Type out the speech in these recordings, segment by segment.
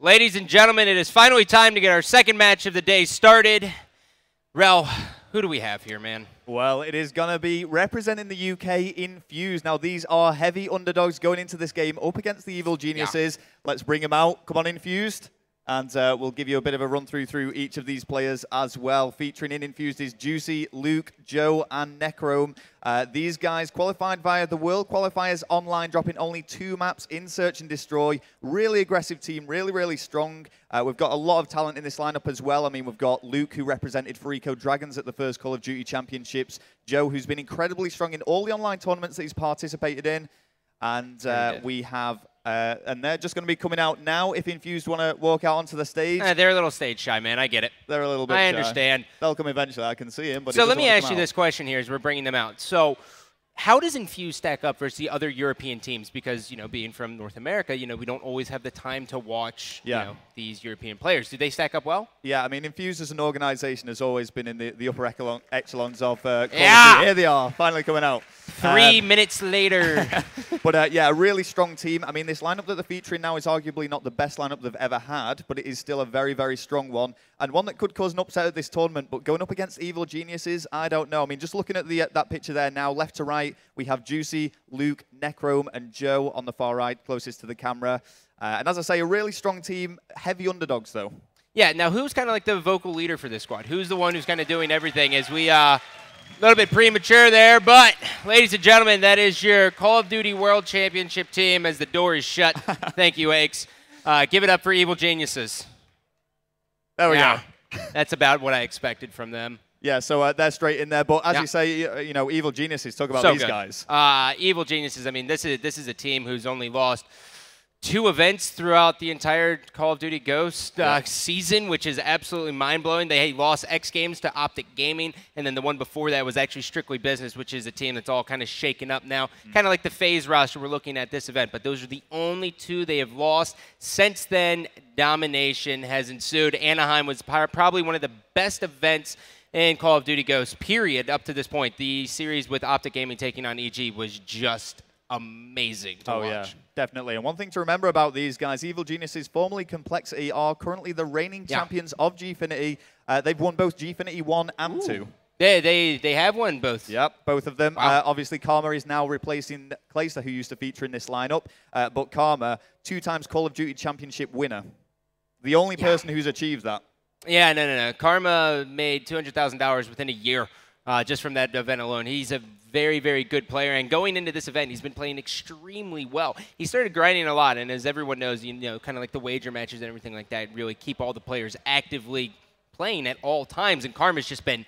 Ladies and gentlemen, it is finally time to get our second match of the day started. Rel, who do we have here, man? Well, it is going to be representing the UK, Infused. Now, these are heavy underdogs going into this game up against the Evil Geniuses. Yeah. Let's bring them out. Come on, Infused. And we'll give you a bit of a run-through through each of these players as well. Featuring in Infused is Juicy, Luke, Joe, and Necrome. These guys qualified via the World Qualifiers online, dropping only 2 maps in Search and Destroy. Really aggressive team, really, really strong. We've got a lot of talent in this lineup as well. I mean, we've got Luke, who represented Freako Dragons at the first Call of Duty Championships. Joe, who's been incredibly strong in all the online tournaments that he's participated in. And we have... and they're just going to be coming out now. If Infused want to walk out onto the stage. They're a little stage shy, man. I get it. They're a little bit shy. I understand. They'll come eventually. I can see him. But so let me ask you this question here as we're bringing them out. So how does Infused stack up versus the other European teams? Because, you know, being from North America, you know, we don't always have the time to watch you know, these European players. Do they stack up well? Yeah, I mean, Infused as an organization has always been in the upper echelons of Call of Duty. Here they are, finally coming out. 3 minutes later. But yeah, a really strong team. I mean, this lineup that they're featuring now is arguably not the best lineup they've ever had, but it is still a very, very strong one. And one that could cause an upset at this tournament. But going up against Evil Geniuses, I don't know. I mean, just looking at that picture there now, left to right, we have Juicy, Luke, Necrome, and Joe on the far right, closest to the camera. And as I say, a really strong team, heavy underdogs, though. Yeah, now who's kind of like the vocal leader for this squad? Who's the one who's kind of doing everything as we... a little bit premature there, but ladies and gentlemen, that is your Call of Duty World Championship team as the door is shut. Thank you, Aches. Give it up for Evil Geniuses. There we go. That's about what I expected from them. Yeah, so they're straight in there. But as you say, you know, Evil Geniuses, talk about these guys. Evil Geniuses, I mean, this is a team who's only lost 2 events throughout the entire Call of Duty Ghost season, which is absolutely mind-blowing. They lost X Games to Optic Gaming, and then the one before that was actually Strictly Business, which is a team that's all kind of shaken up now. Kind of like the FaZe roster we're looking at this event, but those are the only 2 they have lost. Since then, domination has ensued. Anaheim was probably one of the best events in Call of Duty Ghost, period, up to this point. The series with Optic Gaming taking on EG was just amazing to watch. Yeah, definitely. And one thing to remember about these guys, Evil Geniuses, formerly Complexity, are currently the reigning champions of Gfinity. They've won both Gfinity 1 and 2. They have won both. Yep, both of them. Wow. Obviously, Karma is now replacing Clayster, who used to feature in this lineup. But Karma, 2 times Call of Duty Championship winner. The only person who's achieved that. Yeah, no. Karma made $200,000 within a year just from that event alone. He's a very, very good player, and going into this event, he's been playing extremely well. He started grinding a lot, and as everyone knows, you know, kind of like the wager matches and everything like that, really keep all the players actively playing at all times, and Karma's just been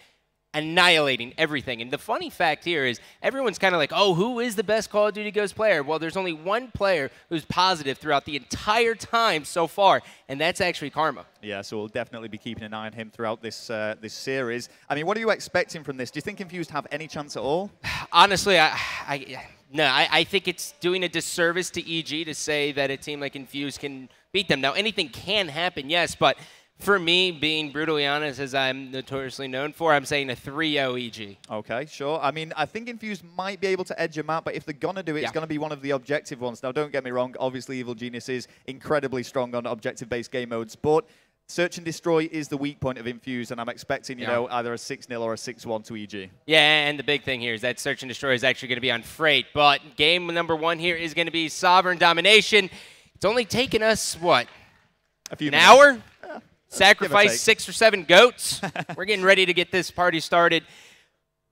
annihilating everything. And the funny fact here is everyone's kind of like, oh, who is the best Call of Duty Ghost player? Well, there's only one player who's positive throughout the entire time so far, and that's actually Karma. Yeah, so we'll definitely be keeping an eye on him throughout this this series. I mean, what are you expecting from this? Do you think Infused have any chance at all? Honestly, I think it's doing a disservice to EG to say that a team like Infused can beat them. Now, anything can happen, yes, but for me, being brutally honest, as I'm notoriously known for, I'm saying a 3-0 EG. Okay, sure. I mean, I think Infused might be able to edge them out, but if they're going to do it, it's going to be one of the objective ones. Now, don't get me wrong. Obviously, Evil Genius is incredibly strong on objective-based game modes, but Search and Destroy is the weak point of Infused, and I'm expecting, you know, either a 6-0 or a 6-1 to EG. Yeah, and the big thing here is that Search and Destroy is actually going to be on Freight, but game number 1 here is going to be Sovereign Domination. It's only taken us, what, an hour? Sacrifice 6 or 7 goats. We're getting ready to get this party started.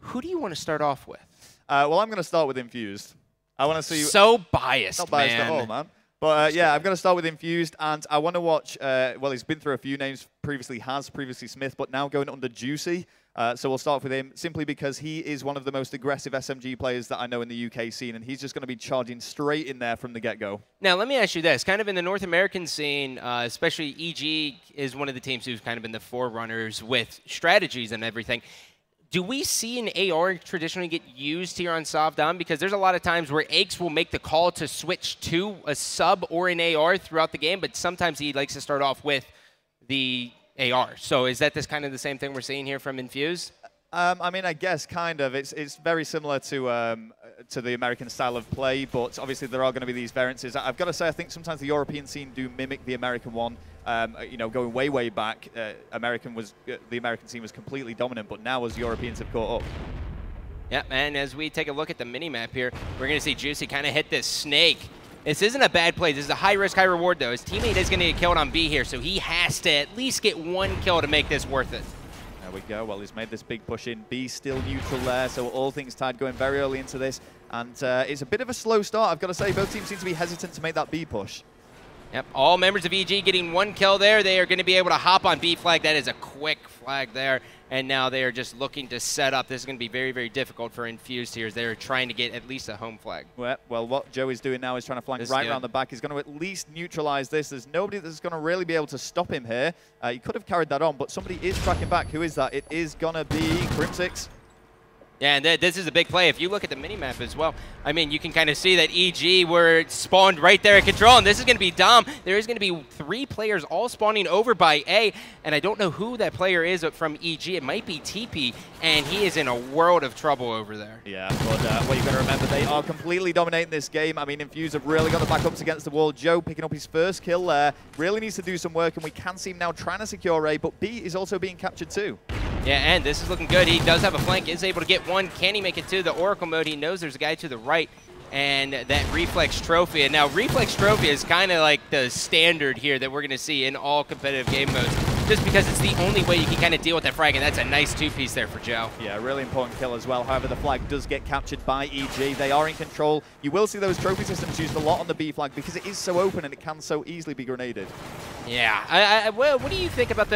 Who do you want to start off with? Well, I'm going to start with Infused. I want to see. So biased, not biased at all, man. But yeah, I'm going to start with Infused, and I want to watch. Well, he's been through a few names previously. Previously Smith, but now going under Juicy. So we'll start with him simply because he is one of the most aggressive SMG players that I know in the UK scene, and he's just going to be charging straight in there from the get-go. Now, let me ask you this. Kind of in the North American scene, especially EG is one of the teams who's kind of been the forerunners with strategies and everything. Do we see an AR traditionally get used here on Sovdom? Because there's a lot of times where Aches will make the call to switch to a sub or an AR throughout the game, but sometimes he likes to start off with the AR. So is that this kind of the same thing we're seeing here from Infused? I mean, I guess kind of. It's very similar to the American style of play, but obviously there are going to be these variances. I've got to say, I think sometimes the European scene do mimic the American one. you know, going way back, the American team was completely dominant, but now as Europeans have caught up. Yeah, and as we take a look at the mini-map here, we're going to see Juicy kind of hit this snake. This isn't a bad play. This is a high risk, high reward, though. His teammate is going to get killed on B here, so he has to at least get 1 kill to make this worth it. There we go. Well, he's made this big push in. B still neutral there, so all things tied going very early into this. And it's a bit of a slow start, I've got to say. Both teams seem to be hesitant to make that B push. Yep, all members of EG getting 1 kill there. They are going to be able to hop on B flag. That is a quick flag there. And now they are just looking to set up. This is going to be very, very difficult for Infused here as they're trying to get at least a home flag. Well, what Joe is doing now is trying to flank right around the back. He's going to at least neutralize this. There's nobody that's going to really be able to stop him here. He could have carried that on, but somebody is tracking back. Who is that? It is going to be Crimsix. Yeah, and this is a big play. If you look at the minimap as well, I mean, you can kind of see that EG were spawned right there at control, and this is going to be Dom. There is going to be 3 players all spawning over by A, and I don't know who that player is from EG. It might be TP, and he is in a world of trouble over there. Yeah, but what you've got to remember, they are completely dominating this game. I mean, Infused have really got the backups against the wall. Joe picking up his first kill there. Really needs to do some work, and we can see him now trying to secure A, but B is also being captured too. Yeah, and this is looking good. He does have a flank, is able to get 1. Can he make it to the Oracle mode? He knows there's a guy to the right, and that Reflex Trophy. And now Reflex Trophy is kind of like the standard here that we're going to see in all competitive game modes, just because it's the only way you can kind of deal with that frag, and that's a nice 2-piece there for Joe. Yeah, really important kill as well. However, the flag does get captured by EG. They are in control. You will see those trophy systems used a lot on the B flag because it is so open and it can so easily be grenaded. Yeah, well, what do you think about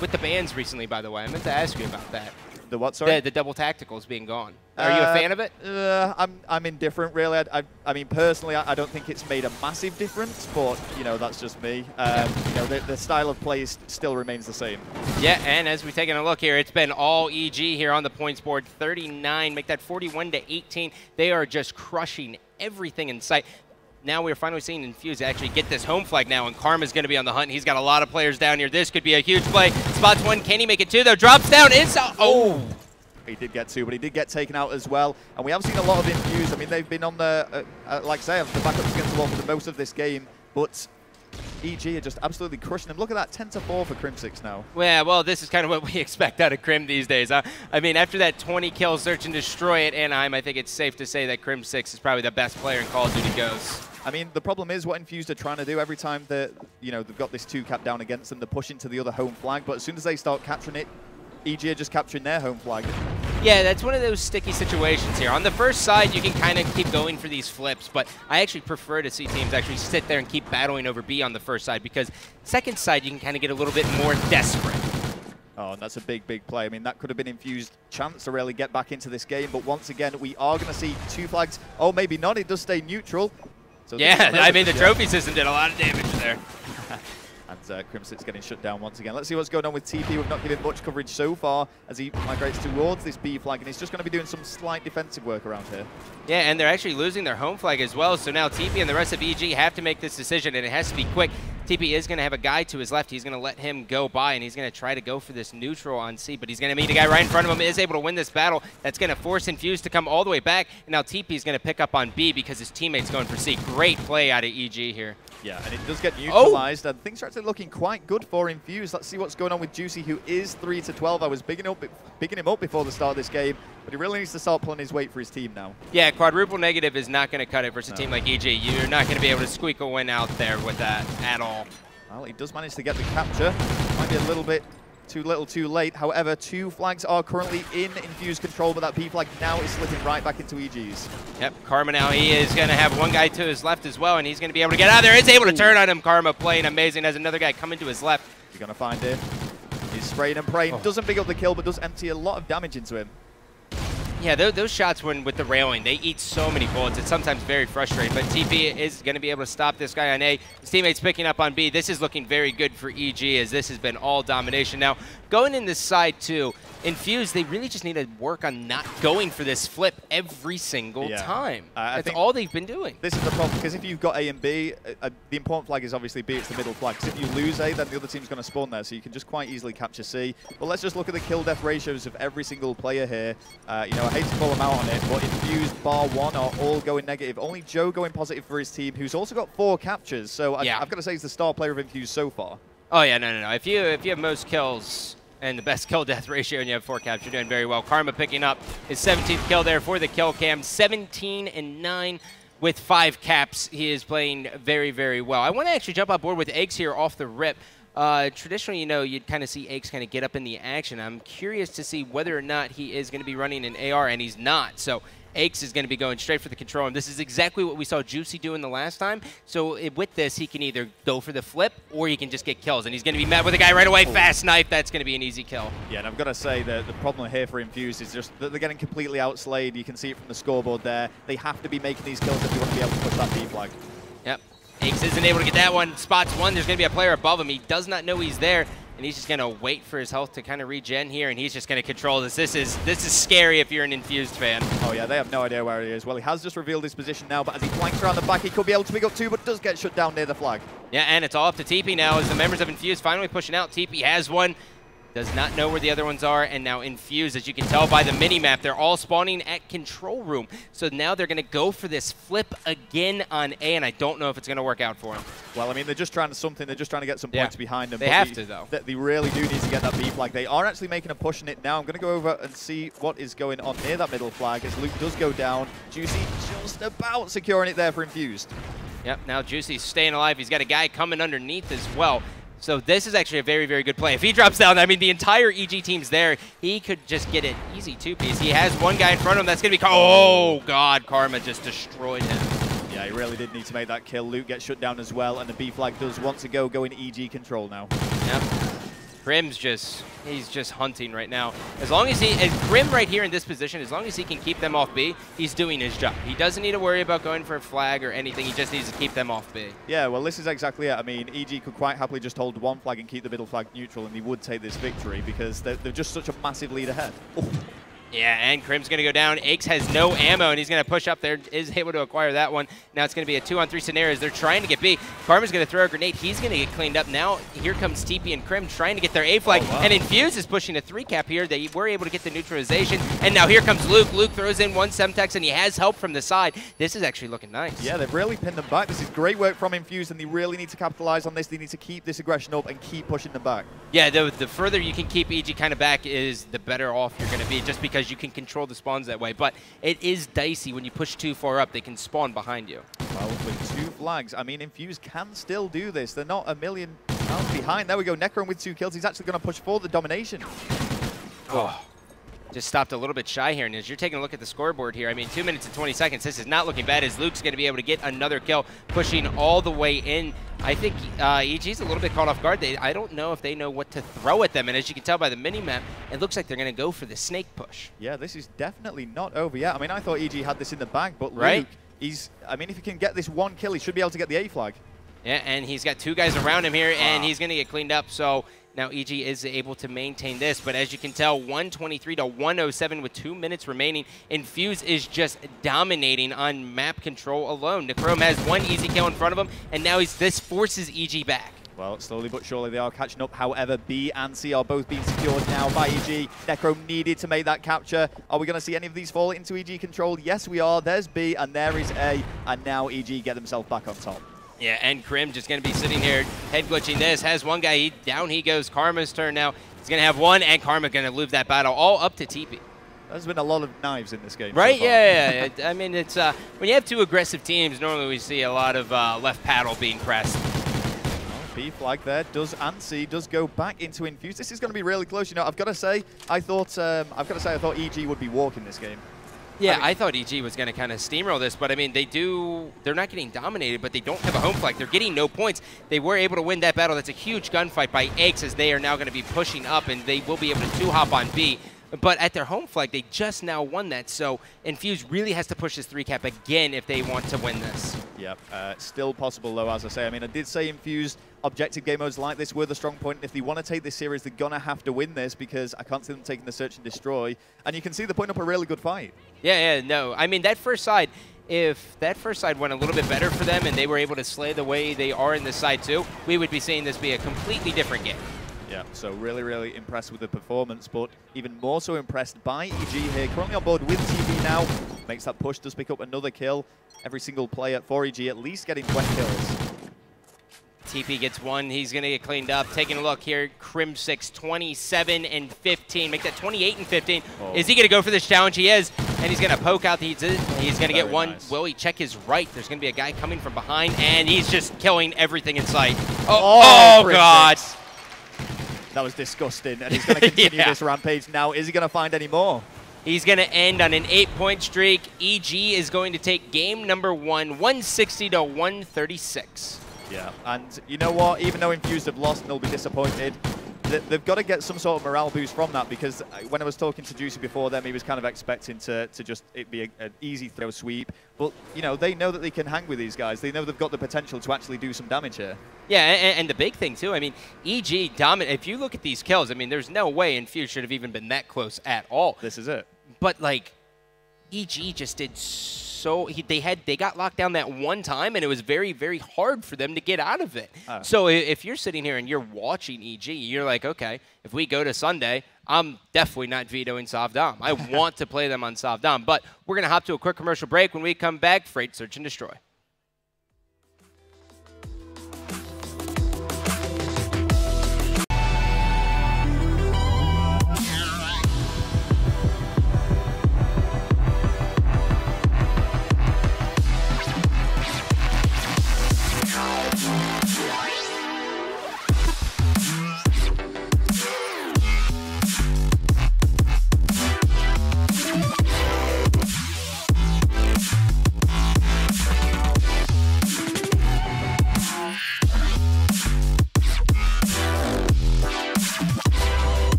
with the bans recently, by the way? I meant to ask you about that. The what, sorry? The double tacticals being gone. Are you a fan of it? I'm indifferent, really. I mean, personally, I don't think it's made a massive difference, but, you know, that's just me. You know, the style of play still remains the same. Yeah, and as we're taking a look here, it's been all EG here on the points board. 39, make that 41 to 18. They are just crushing everything in sight. Now we're finally seeing Infused actually get this home flag now, and Karma's going to be on the hunt. He's got a lot of players down here. This could be a huge play. Spots 1. Can he make it 2, though? Drops down. Oh! He did get 2, but he did get taken out as well. And we have seen a lot of Infused. I mean, they've been on the, like I say, the backups against the wall for the most of this game. But EG are just absolutely crushing them. Look at that, 10-4 for Crimsix now. Yeah, well, this is kind of what we expect out of Crim these days. I mean, after that 20 kill search and destroy at Anaheim, I think it's safe to say that Crimsix is probably the best player in Call of Duty Ghosts. I mean, the problem is what Infused are trying to do every time that, you know, they've got this 2-cap down against them, they're pushing to the other home flag. But as soon as they start capturing it, EG are just capturing their home flag. Yeah, that's one of those sticky situations here. On the first side, you can kind of keep going for these flips, but I actually prefer to see teams actually sit there and keep battling over B on the first side, because second side, you can kind of get a little bit more desperate. Oh, and that's a big, big play. I mean, that could have been Infused chance to really get back into this game, but once again, we are going to see 2 flags. Oh, maybe not. It does stay neutral. So yeah, I mean, the trophy system did a lot of damage there. And Crimsix getting shut down once again. Let's see what's going on with TP. We've not given much coverage so far as he migrates towards this B flag, and he's just going to be doing some slight defensive work around here. Yeah, and they're actually losing their home flag as well, so now TP and the rest of EG have to make this decision, and it has to be quick. TP is going to have a guy to his left. He's going to let him go by, and he's going to try to go for this neutral on C, but he's going to meet a guy right in front of him, is able to win this battle. That's going to force Infused to come all the way back, and now TP is going to pick up on B because his teammate's going for C. Great play out of EG here. Yeah, and it does get neutralized, and things are actually looking quite good for Infused. Let's see what's going on with Juicy, who is 3-12. I was bigging him up before the start of this game, but he really needs to start pulling his weight for his team now. Yeah, quadruple negative is not going to cut it versus a team like EG. You're not going to be able to squeak a win out there with that at all. Well, he does manage to get the capture. Might be a little bit too little too late. However, 2 flags are currently in Infused control, but that B flag now is slipping right back into EG's. Yep, Karma now, he is going to have one guy to his left as well, and he's going to be able to get out of there. He's able to turn on him. Karma playing amazing as another guy coming to his left. You're going to find him. He's spraying and praying. Doesn't pick up the kill, but does empty a lot of damage into him. Yeah, those shots with the railing, they eat so many bullets. It's sometimes very frustrating, but TP is going to be able to stop this guy on A. His teammate's picking up on B. This is looking very good for EG, as this has been all domination. Now, going in this side, too, Infused, they really just need to work on not going for this flip every single time. That's all they've been doing. This is the problem, because if you've got A and B, the important flag is obviously B, it's the middle flag. Because if you lose A, then the other team's going to spawn there, so you can just quite easily capture C. But let's just look at the kill-death ratios of every single player here. You know, I hate to call them out on it, but Infused, bar 1, are all going negative. Only Joe going positive for his team, who's also got 4 captures. So I've got to say he's the star player of Infused so far. Oh yeah, no. If you have most kills and the best kill death ratio and you have 4 caps, you're doing very well. Karma picking up his 17th kill there for the kill cam, 17-9 with 5 caps. He is playing very, very well. I want to actually jump on board with Eggs here off the rip. Traditionally, you know, you'd kind of see Eggs kind of get up in the action. I'm curious to see whether or not he is going to be running an AR, and he's not. So Eggs is going to be going straight for the control, and this is exactly what we saw Juicy doing the last time. So with this, he can either go for the flip, or he can just get kills, and he's going to be met with a guy right away. Fast knife, that's going to be an easy kill. Yeah, and I've got to say that the problem here for Infused is just that they're getting completely outslayed. You can see it from the scoreboard there. They have to be making these kills if you want to be able to push that B flag. Yep. Eggs isn't able to get that one. Spots one. There's going to be a player above him. He does not know he's there, and he's just going to wait for his health to kind of regen here, and he's just going to control this. This is scary if you're an Infused fan. Oh, yeah, they have no idea where he is. Well, he has just revealed his position now, but as he flanks around the back, he could be able to pick up 2, but does get shut down near the flag. Yeah, and it's all up to TP now as the members of Infused finally pushing out. TP has one. Does not know where the other ones are, and now Infused, as you can tell by the mini-map, they're all spawning at control room. So now they're going to go for this flip again on A, and I don't know if it's going to work out for them. Well, I mean, they're just trying to something. They're just trying to get some points behind them. They have to, though. They really do need to get that B flag. They are actually making a push in it now. I'm going to go over and see what is going on near that middle flag as Luke does go down. Juicy just about securing it there for Infused. Yep, now Juicy's staying alive. He's got a guy coming underneath as well. So this is actually a very, very good play. If he drops down, I mean, the entire EG team's there. He could just get an easy 2-piece. He has one guy in front of him. That's going to be... Oh, God. Karma just destroyed him. Yeah, he really did need to make that kill. Luke gets shut down as well, and the B flag does once again go in EG control now. Yep. Grim's he's just hunting right now. As long as and Grim right here in this position, as long as he can keep them off B, he's doing his job. He doesn't need to worry about going for a flag or anything. He just needs to keep them off B. Yeah, well, this is exactly it. I mean, EG could quite happily just hold one flag and keep the middle flag neutral, and he would take this victory because they're just such a massive lead ahead. Oh. Yeah, and Crim's going to go down. Aches has no ammo, and he's going to push up there. Is able to acquire that one. Now it's going to be a 2-on-3 scenario as they're trying to get B. Karma's going to throw a grenade. He's going to get cleaned up. Now here comes TP and Crim trying to get their A flag. Oh, wow. And Infused is pushing a 3-cap here. They were able to get the neutralization. And now here comes Luke. Luke throws in one Semtex, and he has help from the side. This is actually looking nice. Yeah, they've really pinned them back. This is great work from Infused, and they really need to capitalize on this. They need to keep this aggression up and keep pushing them back. Yeah, the further you can keep EG kind of back is the better off you're going to be, just because you can control the spawns that way. But it is dicey when you push too far up. They can spawn behind you. Well, with 2 flags, I mean, Infused can still do this. They're not a million pounds behind. There we go. Necron with 2 kills. He's actually going to push for the domination. Oh. Just stopped a little bit shy here, and as you're taking a look at the scoreboard here, I mean, 2 minutes and 20 seconds, this is not looking bad as Luke's going to be able to get another kill, pushing all the way in. I think EG's a little bit caught off guard. I don't know if they know what to throw at them, and as you can tell by the mini-map, it looks like they're going to go for the snake push. Yeah, this is definitely not over yet. I mean, I thought EG had this in the bag, but Luke, I mean, if he can get this 1 kill, he should be able to get the A flag. Yeah, and he's got 2 guys around him here, and he's going to get cleaned up, so... Now EG is able to maintain this, but as you can tell, 123 to 107 with 2 minutes remaining. Infuse is just dominating on map control alone. Necrom has 1 easy kill in front of him, and now this forces EG back. Well, slowly but surely they are catching up. However, B and C are both being secured now by EG. Necrom needed to make that capture. Are we going to see any of these fall into EG control? Yes, we are. There's B, and there is A, and now EG get themselves back on top. Yeah, and Crim just going to be sitting here, head glitching this. Has one guy, down he goes. Karma's turn now. He's going to have 1, and Karma going to lose that battle, all up to TP. There's been a lot of knives in this game. Right? So yeah. I mean, it's when you have 2 aggressive teams, normally we see a lot of left paddle being pressed. B flag there does go back into Infuse. This is going to be really close. You know, I've got to say, I thought EG would be walking this game. Yeah, I thought EG was going to kind of steamroll this, but I mean, they're not getting dominated, but they don't have a home flag. They're getting no points. They were able to win that battle. That's a huge gunfight by Eggs, as they are now going to be pushing up, and they will be able to 2-hop on B. But at their home flag, they just now won that, so Infuse really has to push this 3-cap again if they want to win this. Yep, still possible though, as I say. I mean, I did say Infuse objective game modes like this were the strong point. If they want to take this series, they're going to have to win this, because I can't see them taking the search and destroy. And you can see they're putting up a really good fight. Yeah, no. I mean, that first side, if that first side went a little bit better for them and they were able to slay the way they are in this side too, we would be seeing this be a completely different game. Yeah, so really, really impressed with the performance, but even more so impressed by EG here. Currently on board with TV now. Makes that push, does pick up another kill. Every single player for EG at least getting 20 kills. TP gets one. He's going to get cleaned up. Taking a look here, Crim6, 27 and 15. Make that 28 and 15. Oh. Is he going to go for this challenge? He is. And he's going to poke out. He's going to get one. Nice. Will he check his right? There's going to be a guy coming from behind, and he's just killing everything in sight. Oh God. That was disgusting. And he's going to continue this rampage now. Is he going to find any more? He's going to end on an 8-point streak. EG is going to take game number 1, 160 to 136. Yeah, and you know what? Even though Infused have lost and they'll be disappointed, they've got to get some sort of morale boost from that, because when I was talking to Juicy before them, he was kind of expecting to just it be an easy throw sweep. But, you know, they know that they can hang with these guys. They know they've got the potential to actually do some damage here. Yeah, and the big thing, too, I mean, EG dominant. If you look at these kills, I mean, there's no way Infused should have even been that close at all. This is it. But, like, EG just did so... They got locked down that one time, and it was very, very hard for them to get out of it. So if you're sitting here and you're watching EG, you're like, okay, if we go to Sunday, I'm definitely not vetoing Soft Dom. I want to play them on Soft Dom. But we're going to hop to a quick commercial break. When we come back, Freight, Search, and Destroy.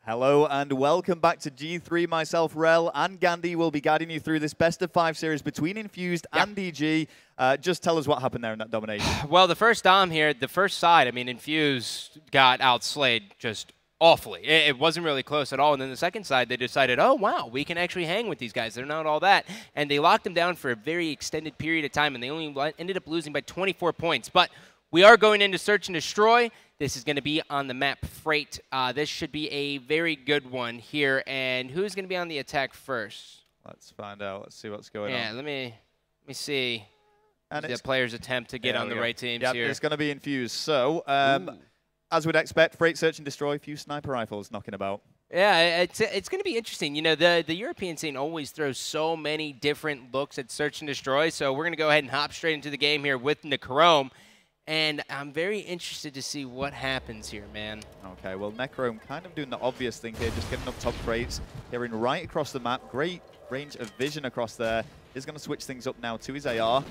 Hello and welcome back to G3. Myself, Rel, and Gandhi will be guiding you through this best-of-5 series between Infused and EG. Just tell us what happened there in that domination. Well, the first dom here, the first side, I mean, Infused got outslayed just awfully. It wasn't really close at all. And then the second side, they decided, oh, wow, we can actually hang with these guys. They're not all that. And they locked them down for a very extended period of time, and they only ended up losing by 24 points. But we are going into Search and Destroy. This is going to be on the map Freight. This should be a very good one here. And who's going to be on the attack first? Let's find out. Let's see what's going on. Yeah, let me see and the players attempt to get on the right teams here. It's going to be Infused. So, as we'd expect, Freight, Search and Destroy, a few sniper rifles knocking about. Yeah, it's going to be interesting. You know, the European scene always throws so many different looks at Search and Destroy. So we're going to go ahead and hop straight into the game here with Necrome. And I'm very interested to see what happens here, man. Okay, well, Necrome kind of doing the obvious thing here, just getting up top Freights, hearing right across the map. Great range of vision across there. He's going to switch things up now to his AR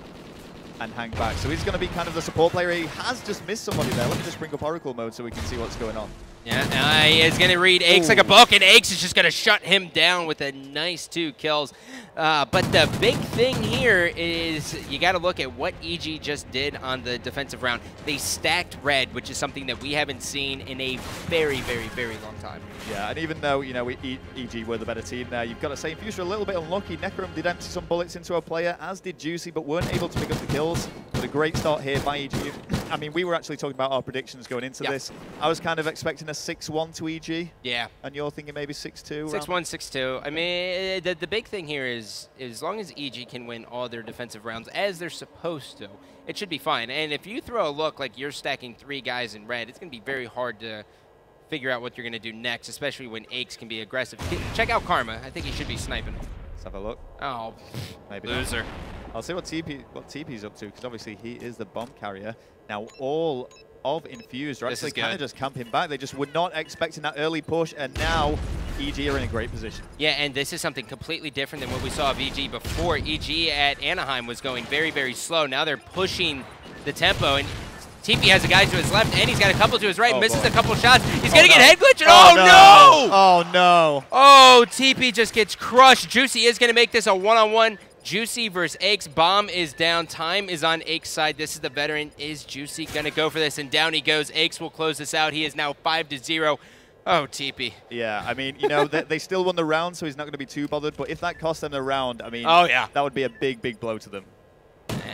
and hang back. So he's going to be kind of the support player. He has just missed somebody there. Let me just bring up Oracle mode so we can see what's going on. Yeah, he is going to read Aches like a book, and Aches is just going to shut him down with a nice 2 kills. But the big thing here is you got to look at what EG just did on the defensive round. They stacked red, which is something that we haven't seen in a very, very, very long time. Yeah, and even though, you know, EG were the better team there, you've got to say Infused were a little bit unlucky. Necrom did empty some bullets into a player, as did Juicy, but weren't able to pick up the kills. But a great start here by EG. I mean, we were actually talking about our predictions going into this. I was kind of expecting a 6-1 to EG. Yeah. And you're thinking maybe 6-2? 6-1, 6-2. I mean, the big thing here is as long as EG can win all their defensive rounds as they're supposed to, it should be fine. And if you throw a look like you're stacking 3 guys in red, it's going to be very hard to figure out what you're going to do next, especially when Aches can be aggressive. Check out Karma. I think he should be sniping. Let's have a look. Oh, maybe loser. Not. I'll see what TP's up to, because obviously he is the bomb carrier. Now, all of Infused are actually kind of just camping back. They just were not expecting that early push, and now EG are in a great position. Yeah, and this is something completely different than what we saw of EG before. EG at Anaheim was going very, very slow. Now they're pushing the tempo, and TP has a guy to his left, and he's got a couple to his right. Misses a couple shots. He's going to get head glitched. Oh, no! Oh, no! Oh, TP just gets crushed. Juicy is going to make this a one-on-one. Juicy versus Aches. Bomb is down. Time is on Aches' side. This is the veteran. Is Juicy going to go for this? And down he goes. Aches will close this out. He is now 5-0. Oh, TP. Yeah, I mean, you know, they still won the round, so he's not going to be too bothered. But if that cost them the round, I mean, that would be a big, big blow to them.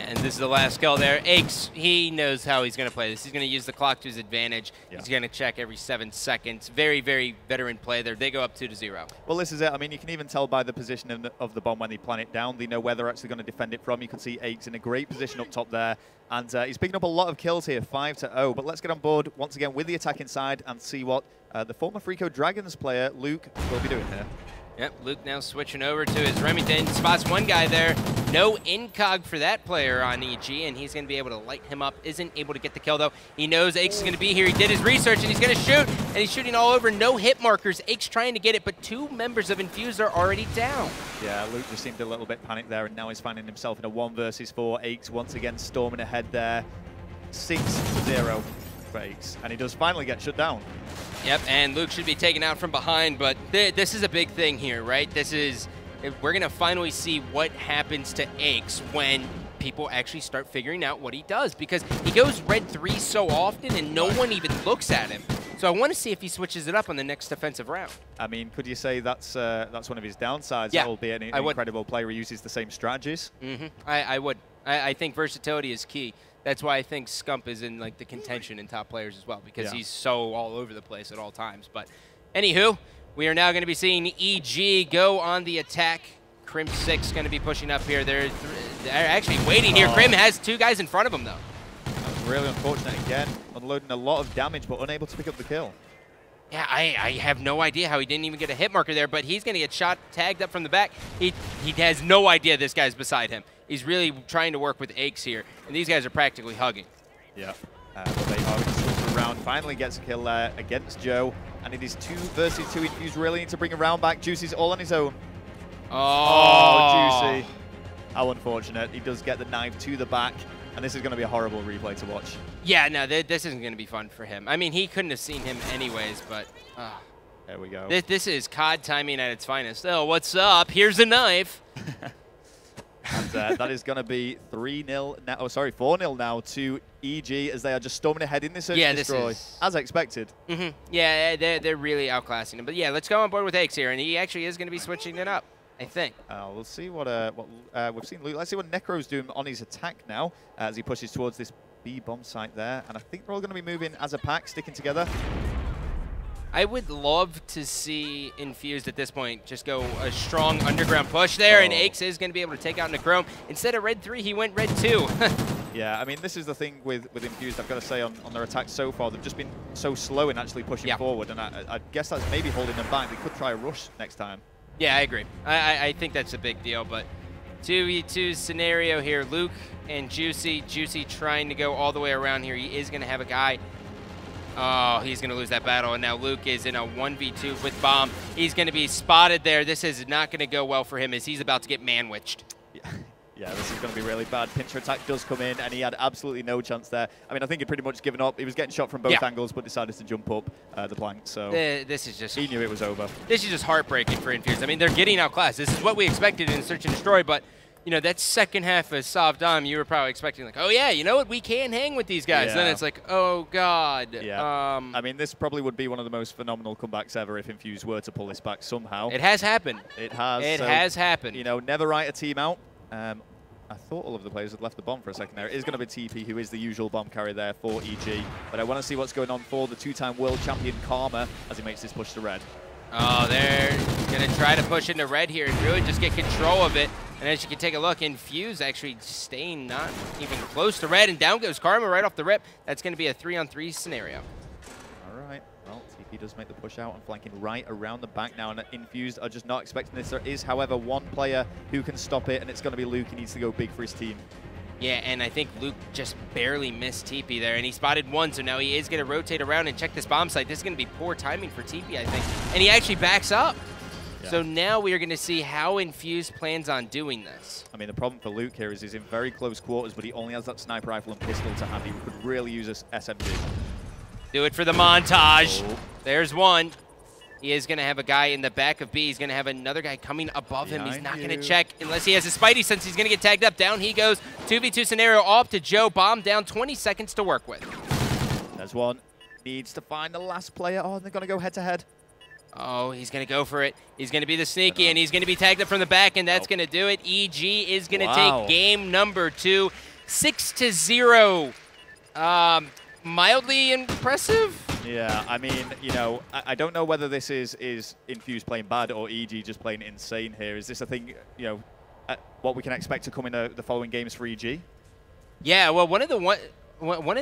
And this is the last kill there. Aches, he knows how he's going to play this. He's going to use the clock to his advantage. Yeah. He's going to check every 7 seconds. Very, very veteran play there. They go up 2-0. Well, this is it. I mean, you can even tell by the position of the bomb when they plant it down. They know where they're actually going to defend it from. You can see Aches in a great position up top there. And he's picking up a lot of kills here, 5-0. But let's get on board once again with the attacking side and see what the former Freako Dragons player, Luke, will be doing here. Yep, Luke now switching over to his Remington. Spots one guy there. No incog for that player on EG, and he's going to be able to light him up. Isn't able to get the kill, though. He knows Aches is going to be here. He did his research, and he's going to shoot. And he's shooting all over. No hit markers. Aches trying to get it, but 2 members of Infused are already down. Yeah, Luke just seemed a little bit panicked there, and now he's finding himself in a 1 versus 4. Aches once again storming ahead there. 6-0 for Aches, and he does finally get shut down. Yep, and Luke should be taken out from behind, but this is a big thing here, right? We're going to finally see what happens to Aches when people actually start figuring out what he does, because he goes red 3 so often and no one even looks at him. So I want to see if he switches it up on the next defensive round. I mean, could you say that's one of his downsides? Yeah, albeit an incredible player who uses the same strategies. I would. I think versatility is key. That's why I think Scump is in like the contention in top players as well, because he's so all over the place at all times. But anywho, we are now going to be seeing EG go on the attack. Crim 6 going to be pushing up here. They're actually waiting here. Crim has 2 guys in front of him, though. That was really unfortunate again. Unloading a lot of damage, but unable to pick up the kill. Yeah, I have no idea how he didn't even get a hit marker there, but he's going to get shot, tagged up from the back. He has no idea this guy's beside him. He's really trying to work with Aches here, and these guys are practically hugging. Yeah, but they are going to switch around. Finally gets a kill against Joe, and it is 2 versus 2. Infused really need to bring a round back. Juicy's all on his own. Oh, Juicy. How unfortunate. He does get the knife to the back, and this is going to be a horrible replay to watch. Yeah, no, this isn't going to be fun for him. I mean, he couldn't have seen him anyways, but... there we go. This is COD timing at its finest. Oh, what's up? Here's a knife. And that is going to be 3-0 now. Oh, sorry, 4-0 now to EG as they are just storming ahead in this search and destroy, as expected. Yeah, they're really outclassing him. But yeah, let's go on board with Aches here, and he actually is going to be switching it up, I think. We'll see what we've seen. Luke, let's see what Necro's doing on his attack now as he pushes towards this B bomb site there, and I think they're all going to be moving as a pack, sticking together. I would love to see Infused at this point just go a strong underground push there, and Aches is going to be able to take out Necrome. Instead of red 3, he went red 2. Yeah, I mean, this is the thing with Infused, I've got to say, on their attacks so far. They've just been so slow in actually pushing forward, and I guess that's maybe holding them back. They could try a rush next time. Yeah, I agree. I think that's a big deal, but 2v2 scenario here. Luke and Juicy. Juicy trying to go all the way around here. He is going to have a guy. Oh, he's going to lose that battle, and now Luke is in a 1v2 with Bomb. He's going to be spotted there. This is not going to go well for him as he's about to get man-witched. Yeah, this is going to be really bad. Pincher attack does come in, and he had absolutely no chance there. I mean, I think he'd pretty much given up. He was getting shot from both angles, but decided to jump up the plank. So this is just... He knew it was over. This is just heartbreaking for Infused. I mean, they're getting outclassed. This is what we expected in Search and Destroy, but, you know, that second half of Sovdom, you were probably expecting, like, oh, yeah, you know what? We can hang with these guys. Yeah. Then it's like, oh, God. Yeah. I mean, this probably would be one of the most phenomenal comebacks ever if Infused were to pull this back somehow. It has happened. It has. It has happened. You know, never write a team out. I thought all of the players had left the bomb for a second there. It is going to be TP, who is the usual bomb carrier there for EG. But I want to see what's going on for the two-time world champion Karma as he makes this push to red. Oh, they're going to try to push into red here and really just get control of it. And as you can take a look, Infused actually staying not even close to red. And down goes Karma right off the rip. That's going to be a 3-on-3 scenario. All right. Well, TP does make the push out and flanking right around the back now. And Infused are just not expecting this. There is, however, one player who can stop it, and it's going to be Luke. He needs to go big for his team. Yeah, and I think Luke just barely missed TP there, and he spotted one, so now he is going to rotate around and check this bomb site. This is going to be poor timing for TP, I think. And he actually backs up. Yeah. So now we are going to see how Infused plans on doing this. I mean, the problem for Luke here is he's in very close quarters, but he only has that sniper rifle and pistol to hand. He could really use this SMG. Do it for the montage. Oh. There's one. He is going to have a guy in the back of B. He's going to have another guy coming above him. He's not going to check unless he has a Spidey sense. He's going to get tagged up. Down he goes. 2v2 scenario off to Joe. Bomb down, 20 seconds to work with. There's one. Needs to find the last player. Oh, and they're going to go head-to-head. Oh, he's going to go for it. He's going to be the sneaky, and he's going to be tagged up from the back, and that's going to do it. EG is going to take game number 2. 6-0. Mildly impressive. Yeah, I mean, you know, I don't know whether this is Infused playing bad or EG just playing insane here. Is this a thing, you know, what we can expect to come in the following games for EG? Yeah, well, one of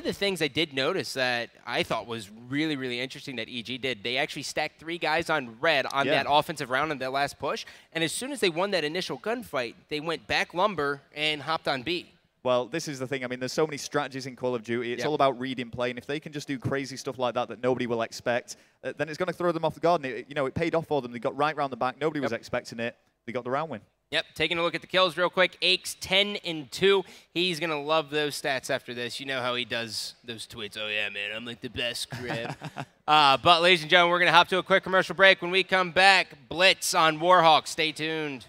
the things I did notice that I thought was really, really interesting that EG did, they actually stacked 3 guys on red on that offensive round in that last push, and as soon as they won that initial gunfight, they went back lumber and hopped on B. Well, this is the thing. I mean, there's so many strategies in Call of Duty. It's all about reading play, and if they can just do crazy stuff like that nobody will expect, then it's going to throw them off the guard. And you know, it paid off for them. They got right round the back. Nobody was expecting it. They got the round win. Yep, taking a look at the kills real quick. Aches 10-2. He's going to love those stats after this. You know how he does those tweets. Oh, yeah, man, I'm like the best crib. But, ladies and gentlemen, we're going to hop to a quick commercial break. When we come back, Blitz on Warhawk. Stay tuned.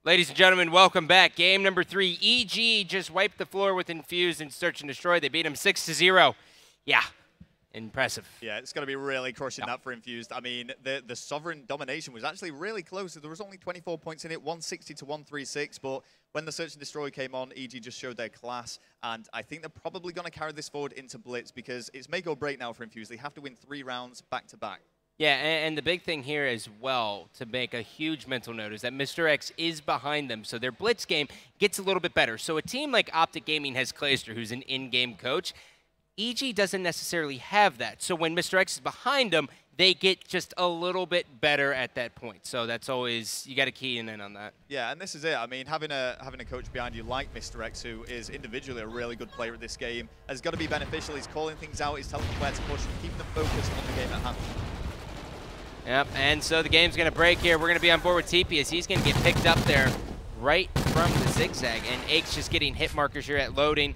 Ladies and gentlemen, welcome back. Game number 3. EG just wiped the floor with Infused and Search and Destroy. They beat him 6-0. Yeah, impressive. Yeah, it's going to be really crushing that for Infused. I mean, the Sovereign domination was actually really close. There was only 24 points in it, 160 to 136. But when the Search and Destroy came on, EG just showed their class. And I think they're probably going to carry this forward into Blitz because it's make or break now for Infused. They have to win 3 rounds back-to-back. Yeah, and the big thing here as well, to make a huge mental note, is that Mr. X is behind them, so their blitz game gets a little bit better. So a team like Optic Gaming has Clayster, who's an in-game coach. EG doesn't necessarily have that. So when Mr. X is behind them, they get just a little bit better at that point. So that's always, you got to key in on that. Yeah, and this is it. I mean, having a coach behind you like Mr. X, who is individually a really good player at this game, has got to be beneficial. He's calling things out. He's telling them where to push, and keeping them focused on the game at hand. Yep, and so the game's going to break here. We're going to be on board with TP as he's going to get picked up there right from the zigzag. And Ake's just getting hit markers here at loading.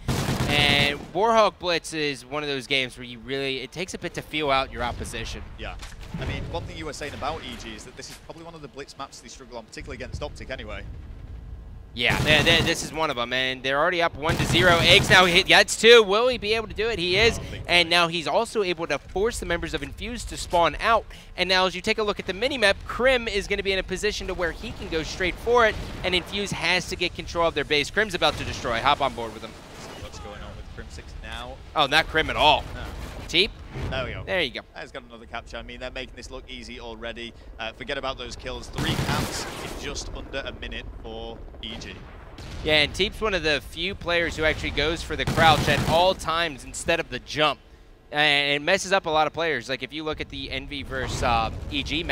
And Warhawk Blitz is one of those games where you really, it takes a bit to feel out your opposition. Yeah. I mean, one thing you were saying about EG is that this is probably one of the Blitz maps they struggle on, particularly against Optic anyway. Yeah, this is one of them, and they're already up 1-0. Eggs now gets 2. Will he be able to do it? He is, and now he's also able to force the members of Infused to spawn out. And now as you take a look at the minimap, Krim is going to be in a position to where he can go straight for it, and Infused has to get control of their base. Krim's about to destroy. Hop on board with him. What's going on with Krim 6 now? Oh, not Krim at all. No. Teep? There we go. There you go. He's got another capture. I mean, they're making this look easy already. Forget about those kills. 3 caps in just under a minute for EG. Yeah, and Teep's one of the few players who actually goes for the crouch at all times instead of the jump. And it messes up a lot of players. Like if you look at the Envy versus EG